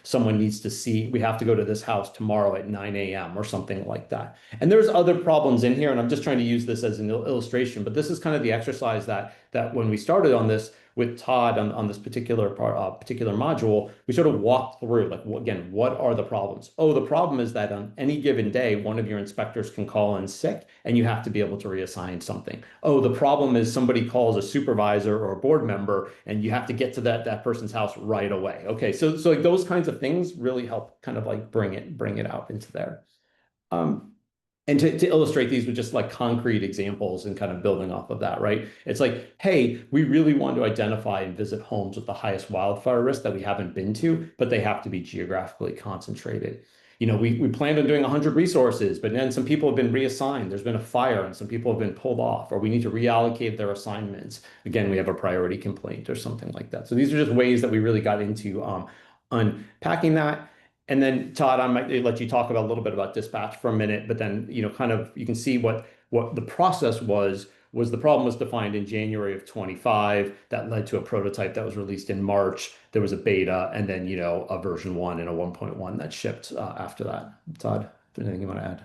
Someone needs to see, we have to go to this house tomorrow at 9 a.m. or something like that. And there's other problems in here, and I'm just trying to use this as an illustration, but this is kind of the exercise that when we started on this with Todd on this particular module, we sort of walked through, like, again, what are the problems? Oh, the problem is that on any given day, one of your inspectors can call in sick, and you have to be able to reassign something. Oh, the problem is somebody calls a supervisor or a board member, and you have to get to that person's house right away. Okay, so like those kinds of things really help kind of like bring it out into there. And to illustrate these with just like concrete examples and kind of building off of that, right? It's like, hey, we really want to identify and visit homes with the highest wildfire risk that we haven't been to, but they have to be geographically concentrated. We planned on doing 100 resources, but then some people have been reassigned. There's been a fire and some people have been pulled off, or we need to reallocate their assignments. Again, we have a priority complaint or something like that. So these are just ways that we really got into unpacking that. And then Todd, I might let you talk about a little bit about dispatch for a minute, but then, kind of you can see what the process was the problem was defined in January of 25. That led to a prototype that was released in March. There was a beta, and then, a version 1 and a 1.1 that shipped after that. Todd, anything you want to add?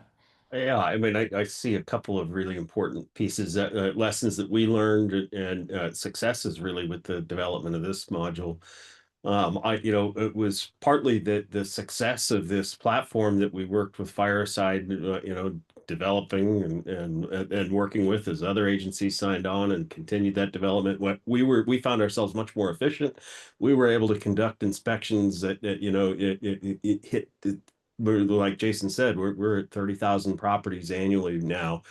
Yeah, I mean, I see a couple of really important pieces, lessons that we learned, and successes really with the development of this module. It was partly the success of this platform that we worked with Fireside, developing and working with as other agencies signed on and continued that development. We found ourselves much more efficient. We were able to conduct inspections that it hit. Like Jason said, we're at 30,000 properties annually now.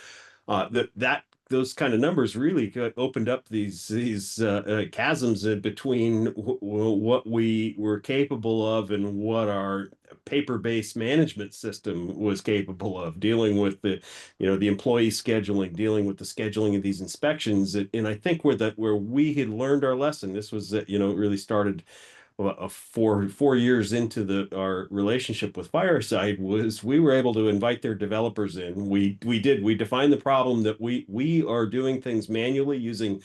Those kind of numbers really opened up these chasms in between what we were capable of and what our paper-based management system was capable of, dealing with the employee scheduling, dealing with the scheduling of these inspections. And I think where we had learned our lesson, this was it really started 4 years into our relationship with Fireside, was we were able to invite their developers in. We defined the problem that we are doing things manually using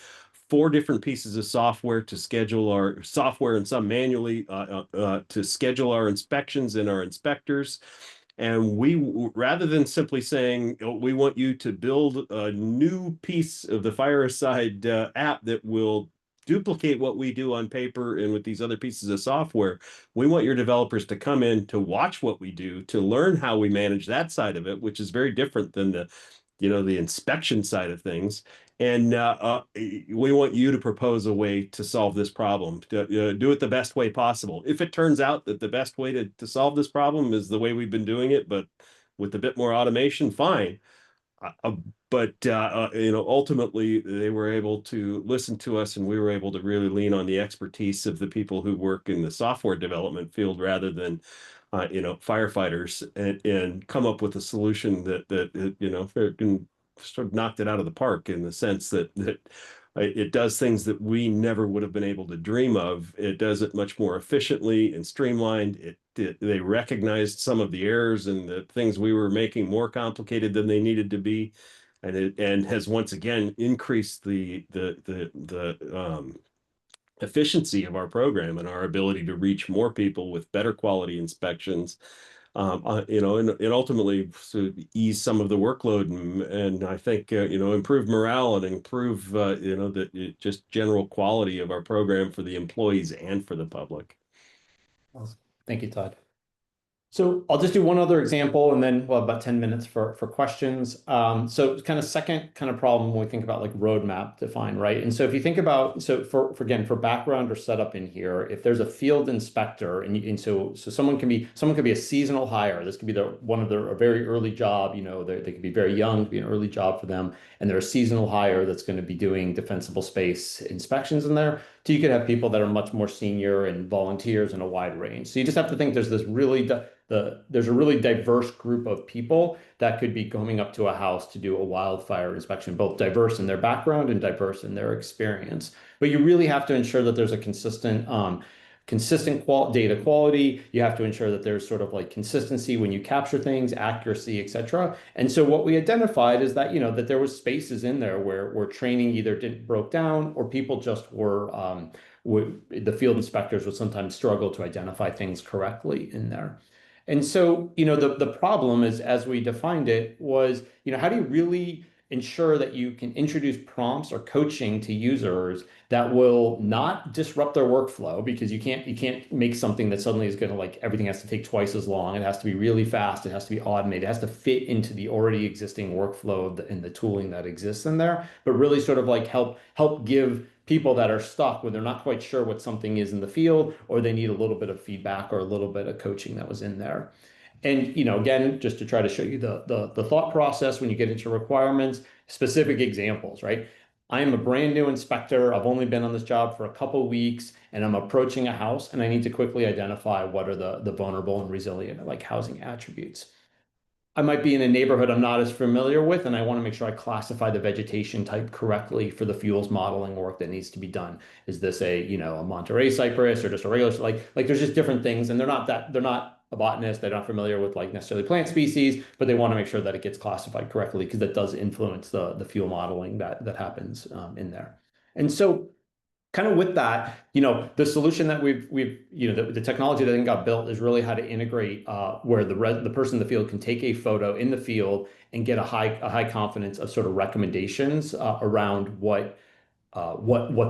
4 different pieces of software to schedule our software and some manually to schedule our inspections and our inspectors. And rather than simply saying, we want you to build a new piece of the Fireside app that will duplicate what we do on paper and with these other pieces of software, we want your developers to come in to watch what we do, to learn how we manage that side of it, which is very different than the inspection side of things. And we want you to propose a way to solve this problem, to do it the best way possible. If it turns out that the best way to solve this problem is the way we've been doing it, but with a bit more automation, fine. But ultimately they were able to listen to us, and we were able to really lean on the expertise of the people who work in the software development field rather than firefighters, and come up with a solution that sort of knocked it out of the park, in the sense that It does things that we never would have been able to dream of. It does it much more efficiently and streamlined. They recognized some of the errors and the things we were making more complicated than they needed to be, and has once again increased the efficiency of our program and our ability to reach more people with better quality inspections, and ultimately to ease some of the workload, and I think, improve morale and improve, just general quality of our program for the employees and for the public. Awesome. Thank you, Todd. So I'll just do one other example and then we'll have about 10 minutes for questions. So kind of second kind of problem when we think about like roadmap define, right? And so if you think about, so for again, for background or setup in here, if there's a field inspector and so someone can be a seasonal hire. This could be one of their a very early job, they could be very young, could be an early job for them. And they're a seasonal hire that's going to be doing defensible space inspections in there. So you could have people that are much more senior and volunteers in a wide range. So you just have to think there's this really there's a really diverse group of people that could be coming up to a house to do a wildfire inspection, both diverse in their background and diverse in their experience. But you really have to ensure that there's a consistent data quality. You have to ensure that there's sort of like consistency when you capture things, accuracy, etc. And so what we identified is that, that there was spaces in there where training either broke down or people just were, the field inspectors would sometimes struggle to identify things correctly in there. And so, the problem is, as we defined it, was, how do you really ensure that you can introduce prompts or coaching to users that will not disrupt their workflow, because you can't make something that suddenly is going to, like, everything has to take twice as long. It has to be really fast. It has to be automated. It has to fit into the already existing workflow and the tooling that exists in there, but really sort of like help give people that are stuck when they're not quite sure what something is in the field, or they need a little bit of feedback or a little bit of coaching that was in there. And, again, just to try to show you the thought process when you get into requirements, specific examples, right? I am a brand new inspector. I've only been on this job for a couple of weeks, and I'm approaching a house, and I need to quickly identify what are the vulnerable and resilient, like, housing attributes. I might be in a neighborhood I'm not as familiar with, and I want to make sure I classify the vegetation type correctly for the fuels modeling work that needs to be done. Is this a Monterey cypress or just a regular, like there's just different things, and they're not a botanist, they're not familiar with like necessarily plant species, but they want to make sure that it gets classified correctly because that does influence the fuel modeling that happens in there. And so kind of with that, the solution that we've the technology that got built is really how to integrate where the person in the field can take a photo in the field and get a high confidence of sort of recommendations around what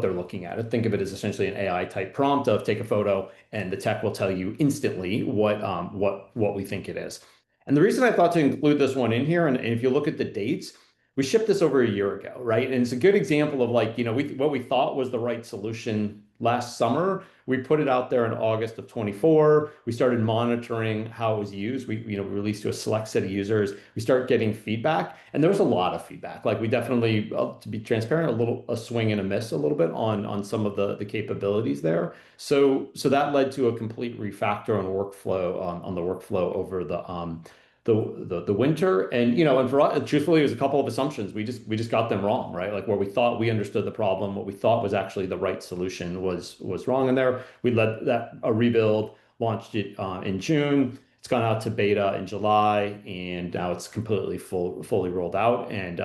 they're looking at. Think of it as essentially an AI type prompt of take a photo and the tech will tell you instantly what we think it is. And the reason I thought to include this one in here, and if you look at the dates, we shipped this over a year ago, right? And it's a good example of like, what we thought was the right solution last summer. We put it out there in August of 24. We started monitoring how it was used. We released to a select set of users. We start getting feedback, and there was a lot of feedback. Like, we definitely, to be transparent, a swing and a miss a little bit on some of the capabilities there. So that led to a complete refactor on workflow on the workflow over the winter. And and for us, truthfully, it was a couple of assumptions. We just got them wrong, right? Like, where we thought we understood the problem, what we thought was actually the right solution was wrong in there. We led that a rebuild, launched it in June. It's gone out to beta in July, and now it's completely fully rolled out, and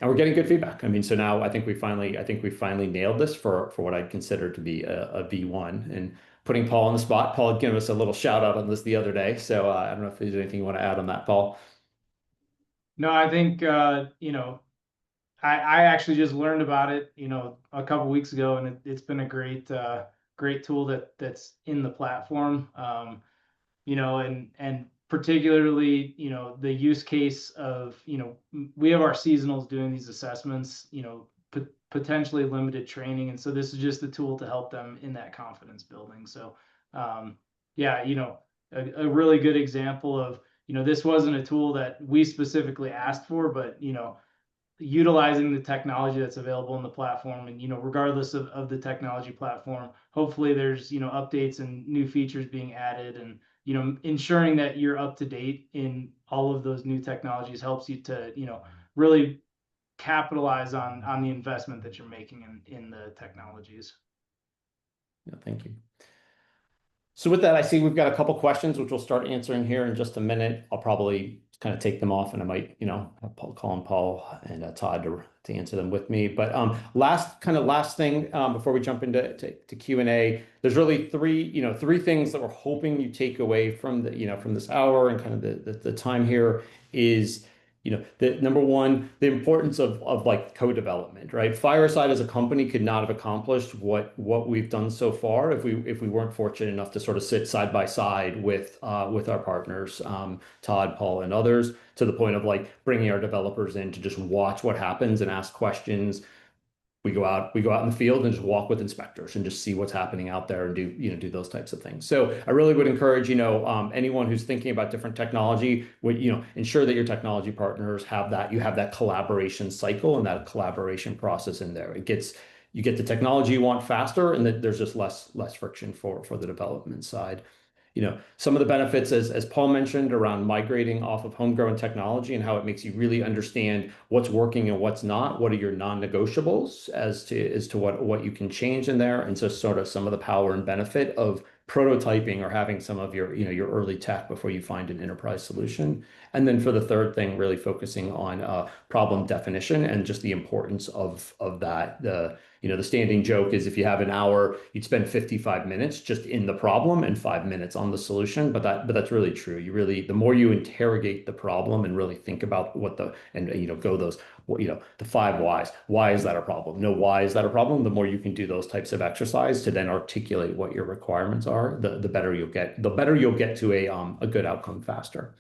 we're getting good feedback. I mean, so now I think we finally nailed this for what I'd consider to be a V1. And putting Paul on the spot. Paul had given us a little shout out on this the other day. So I don't know if there's anything you want to add on that, Paul. No, I think, I actually just learned about it, a couple weeks ago, and it's been a great tool that's in the platform. And particularly, the use case of, we have our seasonals doing these assessments, potentially limited training. And so this is just a tool to help them in that confidence building. So, yeah, a really good example of, this wasn't a tool that we specifically asked for, but, utilizing the technology that's available in the platform, and regardless of the technology platform, hopefully there's updates and new features being added, and ensuring that you're up to date in all of those new technologies helps you to really capitalize on the investment that you're making in the technologies. Yeah, thank you. So with that, I see we've got a couple questions, which we'll start answering here in just a minute. I'll probably kind of take them off, and I might, have call on Paul and Todd to answer them with me. But last thing before we jump into Q&A, there's really three things that we're hoping you take away from from this hour and kind of the time here is. The number one, the importance of like co-development, right? Fireside as a company could not have accomplished what we've done so far if we weren't fortunate enough to sort of sit side by side with our partners, Todd, Paul, and others, to the point of like bringing our developers in to just watch what happens and ask questions. We go out in the field and just walk with inspectors and just see what's happening out there and do those types of things. So I really would encourage, anyone who's thinking about different technology, would, ensure that your technology partners have that collaboration cycle and that collaboration process in there. You get the technology you want faster, and that there's just less friction for the development side. Some of the benefits, as Paul mentioned, around migrating off of homegrown technology and how it makes you really understand what's working and what's not. What are your non-negotiables as to what you can change in there, and so sort of some of the power and benefit of prototyping or having some of your early tech before you find an enterprise solution. And then for the third thing, really focusing on problem definition and just the importance of that. The standing joke is if you have an hour, you'd spend 55 minutes just in the problem and 5 minutes on the solution. But that's really true. The more you interrogate the problem and really think about the 5 whys. Why is that a problem? No, why is that a problem? The more you can do those types of exercise to then articulate what your requirements are, the better you'll get. The better you'll get to a good outcome faster.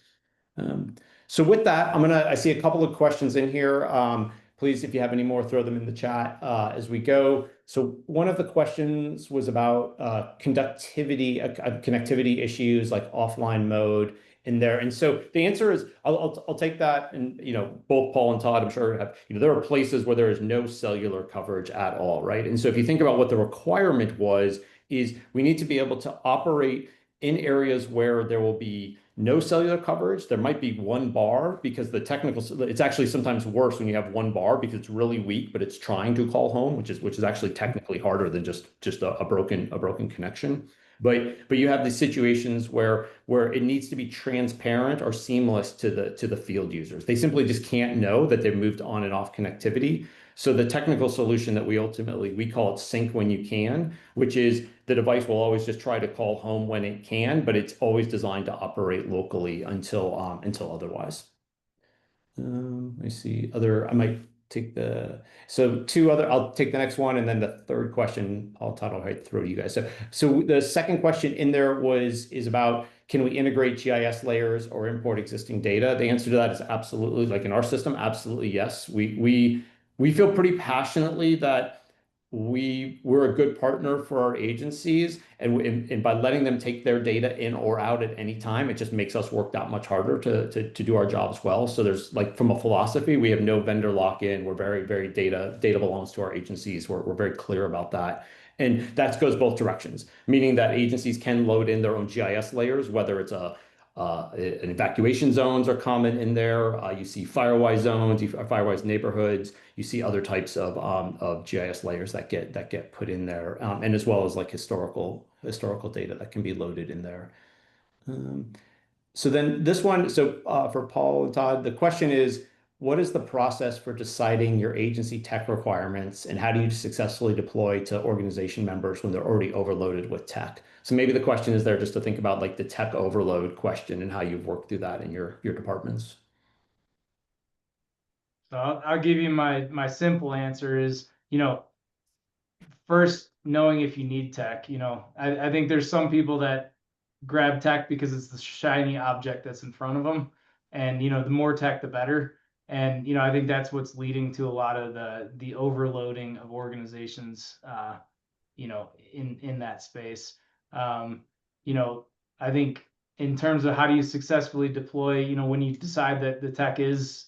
So with that, I see a couple of questions in here. Please, if you have any more, throw them in the chat as we go. So one of the questions was about connectivity issues like offline mode in there. And so the answer is, I'll take that. And both Paul and Todd, I'm sure, have there are places where there is no cellular coverage at all, right? And so if you think about what the requirement is we need to be able to operate in areas where there will be no cellular coverage. There might be one bar because it's actually sometimes worse when you have one bar because it's really weak, but it's trying to call home, which is actually technically harder than just a broken connection. But you have these situations where it needs to be transparent or seamless to the field users. They simply just can't know that they've moved on and off connectivity. So the technical solution that we call it sync when you can, which is the device will always just try to call home when it can, but it's always designed to operate locally until otherwise. Let me see. I might take I'll take the next one, and then the third question, Todd, I'll throw to you guys. So the second question in there is about, can we integrate GIS layers or import existing data? The answer to that is absolutely. Like in our system, absolutely yes. We feel pretty passionately that we're a good partner for our agencies, and by letting them take their data in or out at any time, it just makes us work that much harder to do our jobs well. So there's from a philosophy, we have no vendor lock-in. We're very, very data belongs to our agencies. We're very clear about that. And that goes both directions, meaning that agencies can load in their own GIS layers, whether it's an evacuation zones are common in there. You see firewise zones, firewise neighborhoods. You see other types of GIS layers that get put in there, and as well as like historical data that can be loaded in there. So then this one, for Paul and Todd, the question is, what is the process for deciding your agency tech requirements, and how do you successfully deploy to organization members when they're already overloaded with tech? So maybe the question is there just to think about like the tech overload question and how you've worked through that in your departments. So I'll give you my simple answer is, first knowing if you need tech. I think there's some people that grab tech because it's the shiny object that's in front of them, and the more tech, the better. And I think that's what's leading to a lot of the overloading of organizations, in that space. I think in terms of how do you successfully deploy, when you decide that the tech is,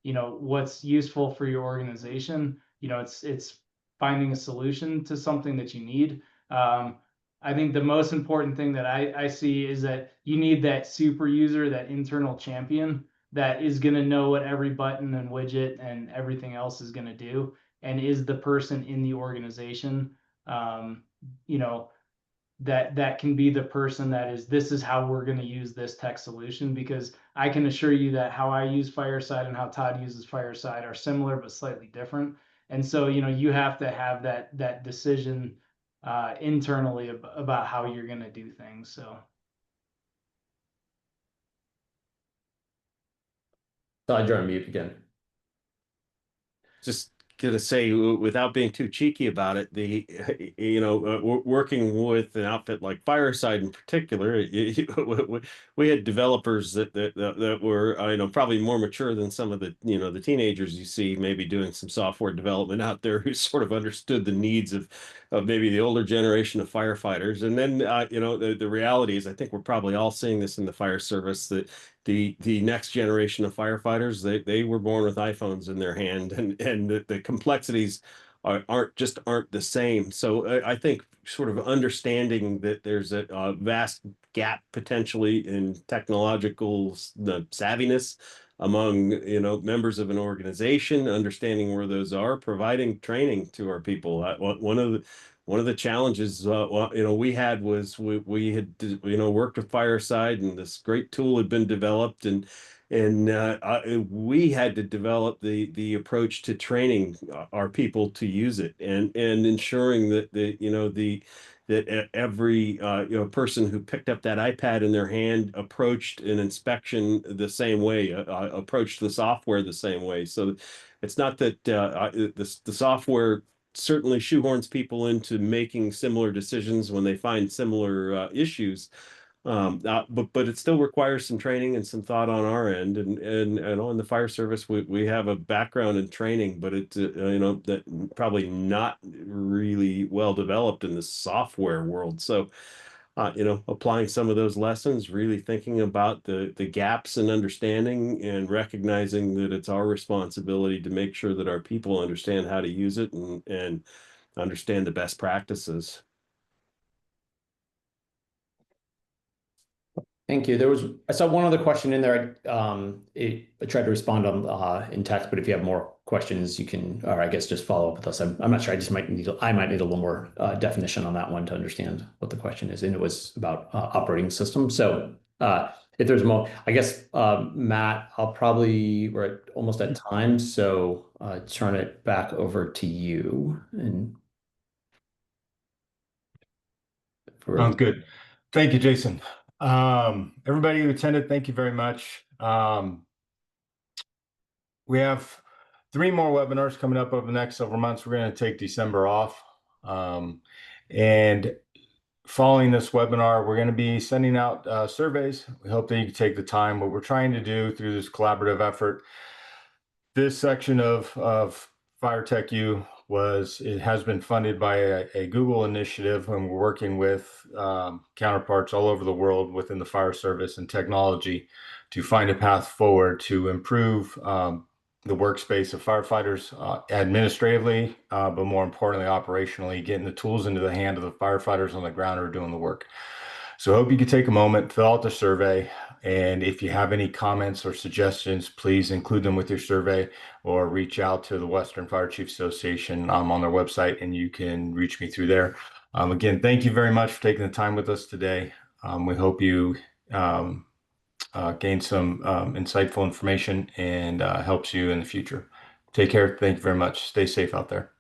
what's useful for your organization, it's finding a solution to something that you need. I think the most important thing that I see is that you need that super user, that internal champion, that is going to know what every button and widget and everything else is going to do, and is the person in the organization, you know, that can be the person that is, this is how we're going to use this tech solution. Because I can assure you that how I use Fireside and how Todd uses Fireside are similar but slightly different. And so, you know, you have to have that decision internally about how you're going to do things. So Todd, you're on mute again. Just gonna say, without being too cheeky about it, working with an outfit like Fireside in particular, we had developers that were probably more mature than some of the teenagers you see maybe doing some software development out there, who sort of understood the needs of maybe the older generation of firefighters. And then the reality is, I think we're probably all seeing this in the fire service, that the next generation of firefighters, they were born with iPhones in their hand, and the complexities aren't the same. So I think sort of understanding that there's a vast gap potentially in technological savviness among members of an organization, understanding where those are, providing training to our people. One of the challenges we had was we had worked with Fireside, and this great tool had been developed, and we had to develop the approach to training our people to use it, and ensuring that every person who picked up that iPad in their hand approached an inspection the same way, approached the software the same way. So it's not that the software certainly shoehorns people into making similar decisions when they find similar issues. But it still requires some training and some thought on our end. And on the fire service, we have a background in training, but it's that probably not really well developed in the software world. So applying some of those lessons, really thinking about the gaps in understanding, and recognizing that it's our responsibility to make sure that our people understand how to use it, and understand the best practices. Thank you. I saw one other question in there. I tried to respond on in text, but if you have more questions, you can, or I guess just follow up with us. I'm not sure. I might need a little more definition on that one to understand what the question is. And it was about operating system. So if there's more, I guess, Matt, we're almost at time. So turn it back over to you. And Sounds good. Thank you, Jason. Everybody who attended, thank you very much. We have 3 more webinars coming up over the next several months. We're going to take December off. And following this webinar, we're going to be sending out surveys. We hope that you can take the time. What we're trying to do through this collaborative effort, this section of Fire Tech U it has been funded by a Google initiative, and we're working with counterparts all over the world within the fire service and technology to find a path forward to improve the workspace of firefighters administratively, but more importantly, operationally, getting the tools into the hand of the firefighters on the ground who are doing the work. So I hope you could take a moment, fill out the survey, and if you have any comments or suggestions, please include them with your survey, or reach out to the Western Fire Chiefs Association on their website, and you can reach me through there. Again, thank you very much for taking the time with us today. We hope you gain some insightful information and helps you in the future. Take care. Thank you very much. Stay safe out there.